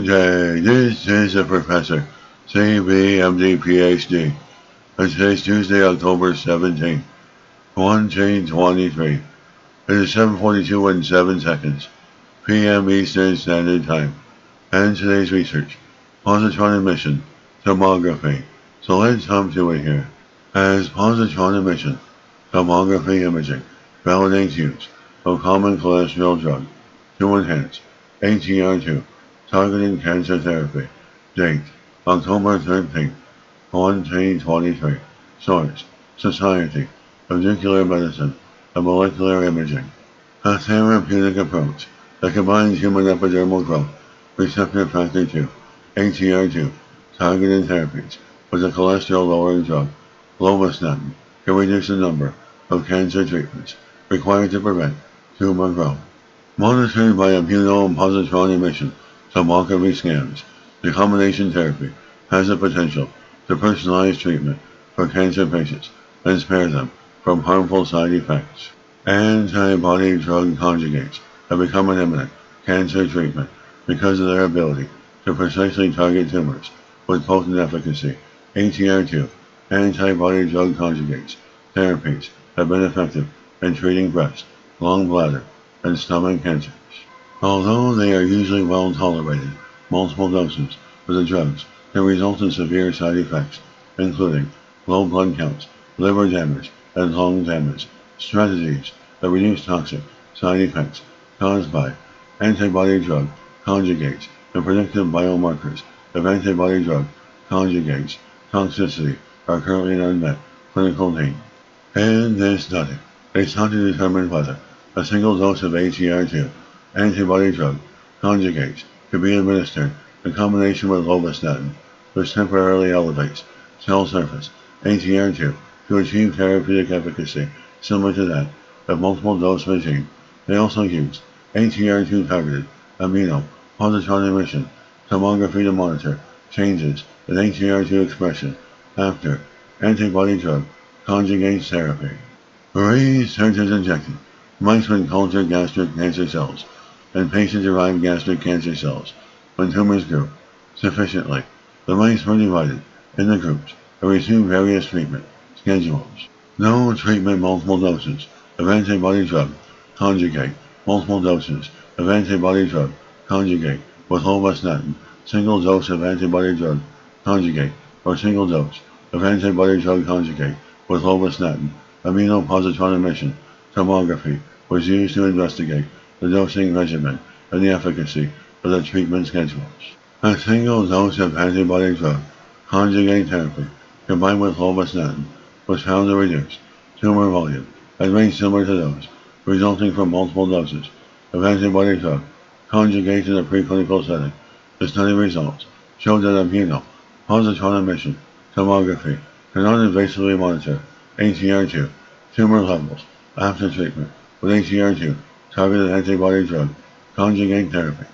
Okay, this is the Professor, CBMD PhD. And today's Tuesday, October 17th, 2023. It is 7:42 and 7 seconds, p.m. Eastern Standard Time. And today's research, Positron Emission, Tomography. So let's hop to it here. As positron emission, tomography imaging validates use of common cholesterol drug to enhance ATR2 targeted cancer therapy. Date, October 13th, 2023. Source, Society of Nuclear Medicine and Molecular Imaging. A therapeutic approach that combines human epidermal growth, receptor factor 2, ATR2, targeted therapies with a cholesterol-lowering drug, lovastatin, can reduce the number of cancer treatments required to prevent tumor growth. Monitored by immunopositron emission tomography scans, the combination therapy has the potential to personalize treatment for cancer patients and spare them from harmful side effects. Antibody drug conjugates have become an imminent cancer treatment because of their ability to precisely target tumors with potent efficacy. ATR2 antibody drug conjugates therapies have been effective in treating breast, lung, bladder, and stomach cancers. Although they are usually well tolerated, multiple doses of the drugs can result in severe side effects, including low blood counts, liver damage, and lung damage. Strategies that reduce toxic side effects caused by antibody drug conjugates and predictive biomarkers of antibody drug conjugates toxicity are currently an unmet clinical need. In this study, they sought to determine whether a single dose of ATR2 antibody drug conjugates could be administered in combination with lovastatin, which temporarily elevates cell surface ATR2 to achieve therapeutic efficacy similar to that of multiple dose regime. They also used ATR2 targeted immunopositron emission tomography to monitor changes in ATR2 expression after antibody drug conjugate therapy. Researchers injected mice with cultured gastric cancer cells and patient-derived gastric cancer cells when tumors grew sufficiently. The mice were divided into groups and received various treatment schedules. No treatment multiple doses of antibody drug conjugate, multiple doses of antibody drug conjugate with lovastatin, single dose of antibody drug conjugate, or single dose of antibody drug conjugate with lovastatin. Immunopositron emission tomography was used to investigate the dosing regimen and the efficacy of the treatment schedules. A single dose of antibody drug conjugate therapy combined with lovastatin was found to reduce tumor volume at rates similar to those resulting from multiple doses of antibody drug conjugates in a preclinical setting. The study results showed that immunopositron emission tomography can non-invasively monitor ATR2 tumor levels after treatment with ATR2 targeted antibody drug conjugate therapies.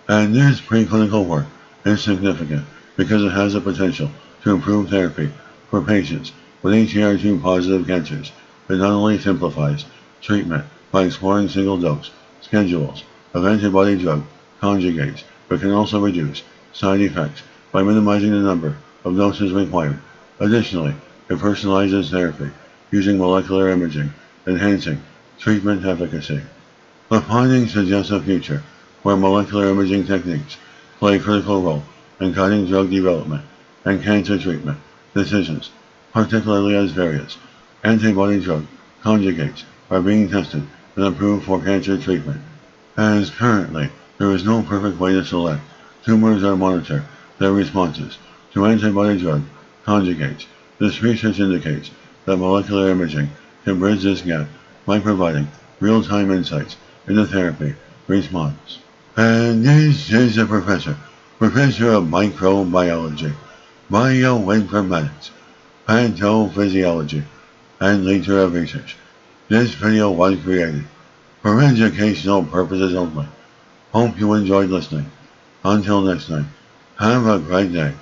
And this preclinical work is significant because it has the potential to improve therapy for patients with ATR2 positive cancers. It not only simplifies treatment by exploring single dose schedules of antibody drug conjugates, but can also reduce side effects by minimizing the number of doses required. Additionally, it personalizes therapy using molecular imaging, enhancing treatment efficacy. The findings suggest a future where molecular imaging techniques play a critical role in guiding drug development and cancer treatment decisions, particularly as various antibody drug conjugates are being tested and approved for cancer treatment. As currently, there is no perfect way to select tumors or monitor their responses to antibody drug conjugates. This research indicates that molecular imaging can bridge this gap by providing real-time insights into therapy response. And this is the Professor of Microbiology, Bioinformatics, Pathophysiology, and Leader of Research. This video was created for educational purposes only. Hope you enjoyed listening. Until next time, have a great day.